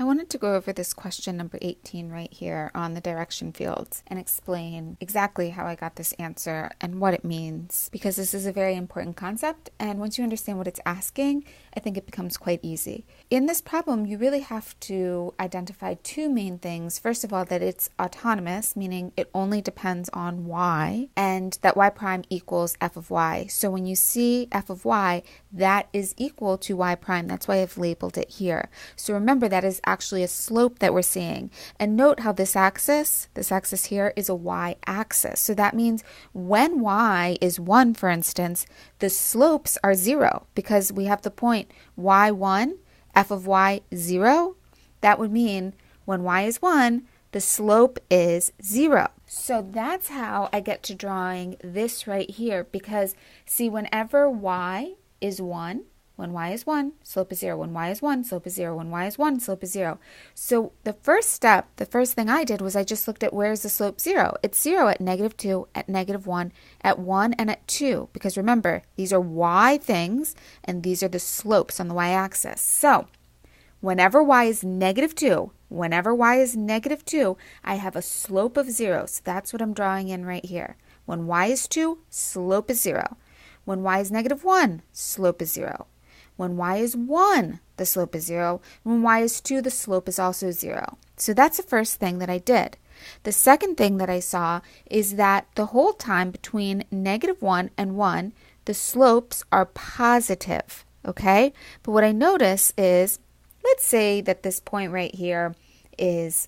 I wanted to go over this question number 18 right here on the direction fields and explain exactly how I got this answer and what it means, because this is a very important concept, and once you understand what it's asking, I think it becomes quite easy. In this problem, you really have to identify two main things. First of all, that it's autonomous, meaning it only depends on y, and that y prime equals f of y. So when you see f of y, that is equal to y prime. That's why I've labeled it here. So remember, that is actually a slope that we're seeing. And note how this axis here is a y-axis. So that means when y is 1, for instance, the slopes are 0, because we have the point y1, f of y 0. That would mean when y is 1, the slope is 0. So that's how I get to drawing this right here, because see, whenever y is 1, when y is 1, slope is 0. When y is 1, slope is 0. When y is 1, slope is 0. So the first thing I did was I just looked at where's the slope 0. It's 0 at -2, at -1, at 1, and at 2. Because remember, these are y things, and these are the slopes on the y-axis. So whenever y is -2, I have a slope of 0. So that's what I'm drawing in right here. When y is 2, slope is 0. When y is -1, slope is 0. When y is 1, the slope is 0. When y is 2, the slope is also 0. So that's the first thing that I did. The second thing that I saw is that the whole time between -1 and 1, the slopes are positive, okay? But what I notice is, let's say that this point right here is,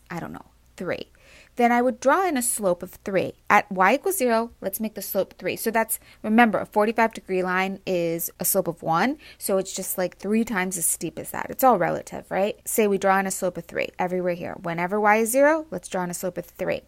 3. Then I would draw in a slope of 3. At y equals 0, let's make the slope 3. So that's, remember, a 45-degree line is a slope of 1. So it's just like 3 times as steep as that. It's all relative, right? Say we draw in a slope of 3 everywhere here. Whenever y is 0, let's draw in a slope of 3.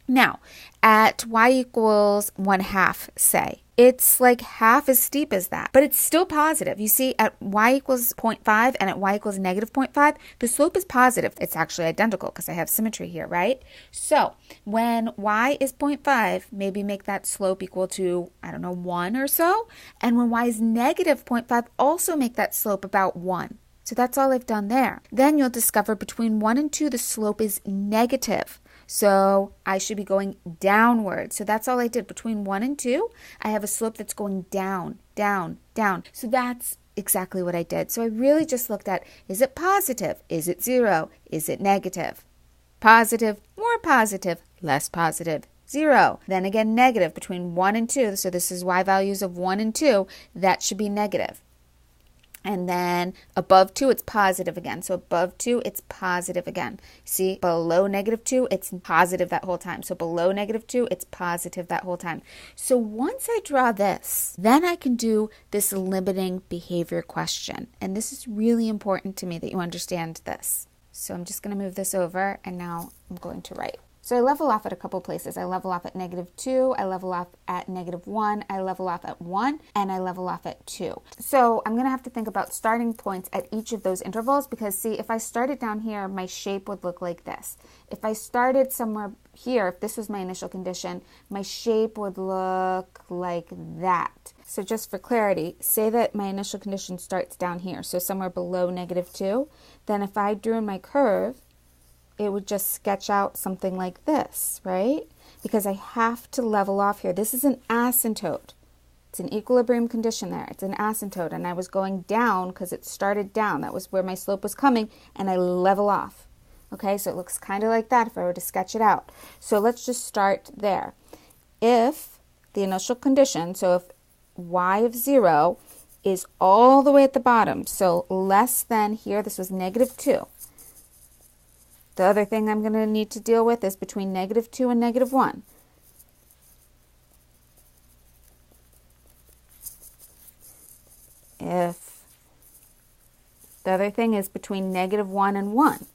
Now, at y equals 1/2, say, it's like half as steep as that, but it's still positive. You see, at y equals 0.5 and at y equals -0.5, the slope is positive. It's actually identical because I have symmetry here, right? So when y is 0.5, maybe make that slope equal to, 1 or so. And when y is -0.5, also make that slope about 1. So that's all I've done there. Then you'll discover between 1 and 2, the slope is negative. So I should be going downward. So that's all I did. Between 1 and 2, I have a slope that's going down, down, down. So that's exactly what I did. So I really just looked at, is it positive? Is it 0? Is it negative? Positive, more positive, less positive, 0. Then again, negative between 1 and 2. So this is y values of 1 and 2. That should be negative. And then above 2, it's positive again. So above 2, it's positive again. See, below -2, it's positive that whole time. So below -2, it's positive that whole time. So once I draw this, then I can do this limiting behavior question. And this is really important to me that you understand this. So I'm just going to move this over, and now I'm going to write. So I level off at a couple places. I level off at -2, I level off at -1, I level off at 1, and I level off at 2. So I'm going to have to think about starting points at each of those intervals, because see, if I started down here, my shape would look like this. If I started somewhere here, if this was my initial condition, my shape would look like that. So just for clarity, say that my initial condition starts down here, so somewhere below -2. Then if I drew my curve, it would just sketch out something like this, right? Because I have to level off here. This is an asymptote. It's an equilibrium condition there. It's an asymptote, and I was going down because it started down. That was where my slope was coming, and I level off. Okay, so it looks kind of like that if I were to sketch it out. So let's just start there. If the initial condition, so if y of 0 is all the way at the bottom, so less than here, this was -2. The other thing I'm going to need to deal with is between -2 and -1. If the other thing is between -1 and 1.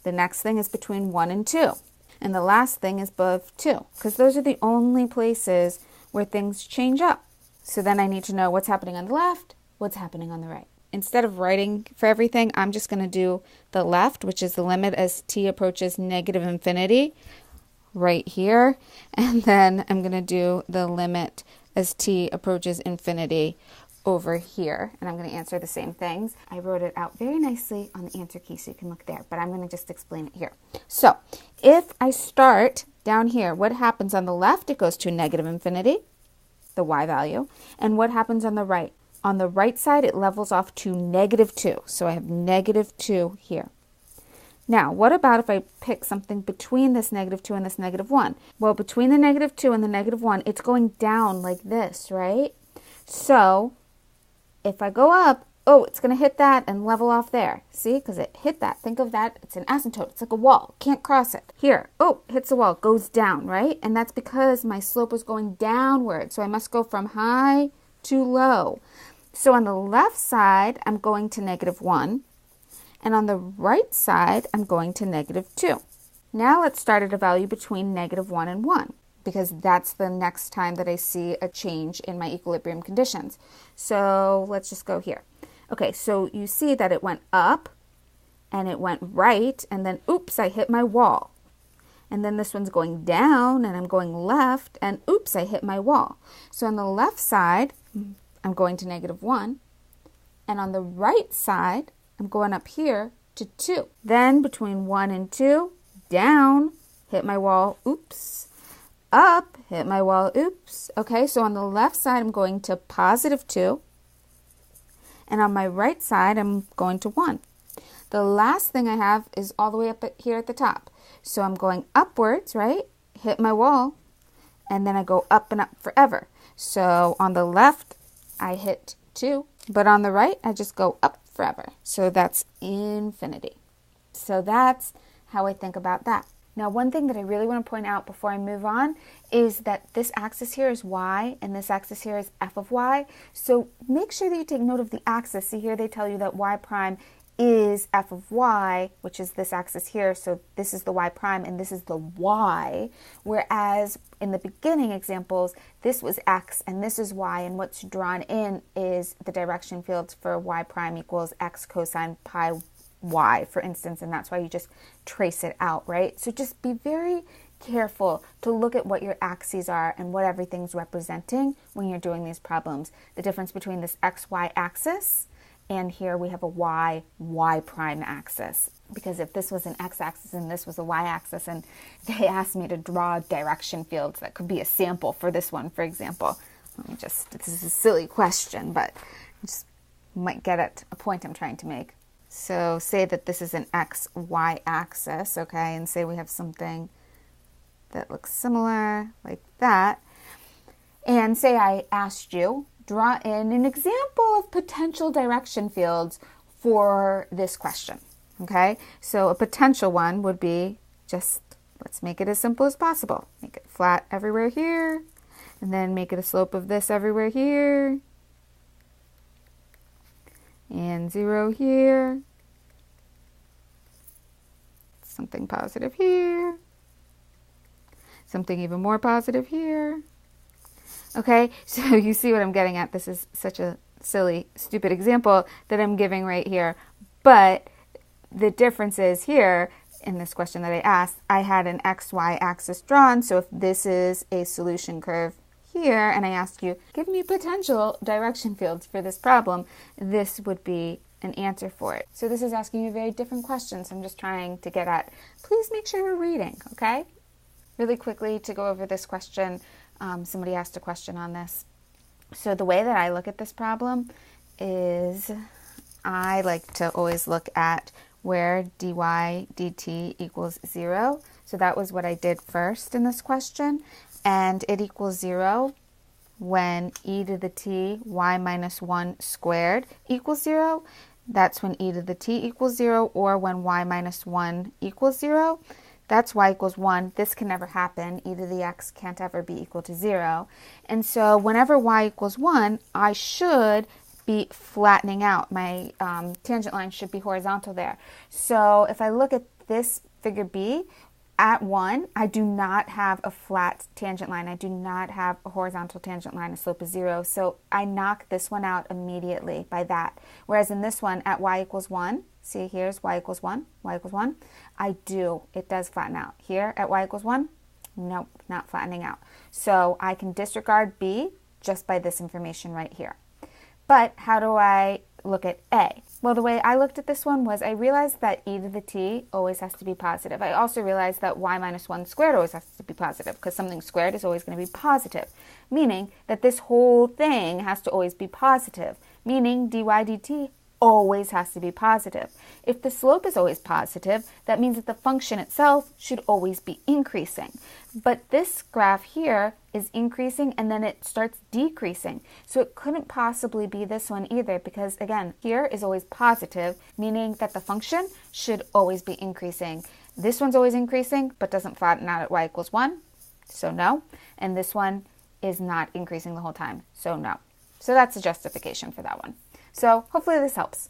The next thing is between 1 and 2. And the last thing is above 2, because those are the only places where things change up. So then I need to know what's happening on the left, what's happening on the right. Instead of writing for everything, I'm just going to do the left, which is the limit as t approaches -infinity right here. And then I'm going to do the limit as t approaches infinity over here, and I'm going to answer the same things. I wrote it out very nicely on the answer key so you can look there, but I'm going to just explain it here. So if I start down here, what happens on the left? It goes to negative infinity, the y value. And what happens on the right? On the right side, it levels off to -2. So I have -2 here. Now, what about if I pick something between this -2 and this -1? Well, between the -2 and the -1, it's going down like this, right? So if I go up, oh, it's going to hit that and level off there. See, because it hit that. Think of that. It's an asymptote. It's like a wall. Can't cross it. Here, oh, hits the wall, goes down, right? And that's because my slope was going downward. So I must go from high to low. So on the left side, I'm going to -1. And on the right side, I'm going to -2. Now let's start at a value between -1 and 1, because that's the next time that I see a change in my equilibrium conditions. So let's just go here. Okay, so you see that it went up, and it went right, and then, oops, I hit my wall. And then this one's going down, and I'm going left, and oops, I hit my wall. So on the left side, I'm going to -1, and on the right side, I'm going up here to 2. Then between 1 and 2, down, hit my wall, oops. Up, hit my wall, oops. Okay, so on the left side, I'm going to +2. And on my right side, I'm going to 1. The last thing I have is all the way up here at the top. So I'm going upwards, right? Hit my wall. And then I go up and up forever. So on the left, I hit 2. But on the right, I just go up forever. So that's infinity. So that's how I think about that. Now, one thing that I really want to point out before I move on is that this axis here is y and this axis here is f of y. So make sure that you take note of the axis. See here they tell you that y prime is f of y, which is this axis here. So this is the y prime and this is the y. Whereas in the beginning examples, this was x and this is y, and what's drawn in is the direction fields for y prime equals x cosine pi y, for instance, and that's why you just trace it out, right? So just be very careful to look at what your axes are and what everything's representing when you're doing these problems. The difference between this xy axis and here we have a y prime axis. Because if this was an x-axis and this was a y-axis and they asked me to draw direction fields, that could be a sample for this one, for example. This is a silly question, but just might get at a point I'm trying to make. So say that this is an x-y axis, okay, and say we have something that looks similar like that. And say I asked you, draw in an example of potential direction fields for this question, okay? So a potential one would be just, let's make it as simple as possible. Make it flat everywhere here, and then make it a slope of this everywhere here, and 0 here, something positive here, something even more positive here. Okay, so you see what I'm getting at. This is such a silly, stupid example that I'm giving right here. But the difference is here, in this question that I asked, I had an xy axis drawn. So if this is a solution curve here, and I asked you, give me potential direction fields for this problem, this would be an answer for it. So this is asking you very different questions. I'm just trying to get at, please make sure you're reading, okay? Really quickly to go over this question, somebody asked a question on this. So the way that I look at this problem is I like to always look at where dy dt equals 0. So that was what I did first in this question. And it equals 0 when e to the t y minus 1 squared equals 0. That's when e to the t equals 0, or when y minus 1 equals 0. That's y equals 1. This can never happen. E to the x can't ever be equal to 0. And so whenever y equals 1, I should be flattening out. My tangent line should be horizontal there. So if I look at this figure B, at 1, I do not have a flat tangent line. I do not have a horizontal tangent line. A slope is 0. So I knock this one out immediately by that. Whereas in this one, at y equals 1, see here's y equals 1, y equals 1. It does flatten out. Here at y equals 1, nope, not flattening out. So I can disregard B just by this information right here. But how do I look at A? Well, the way I looked at this one was I realized that e to the t always has to be positive. I also realized that y minus 1 squared always has to be positive because something squared is always going to be positive, meaning that this whole thing has to always be positive, meaning dy dt always has to be positive. If the slope is always positive, that means that the function itself should always be increasing. But this graph here is increasing and then it starts decreasing. So it couldn't possibly be this one either because, again, here is always positive, meaning that the function should always be increasing. This one's always increasing but doesn't flatten out at y equals 1, so no. And this one is not increasing the whole time, so no. So that's a justification for that one. So hopefully this helps.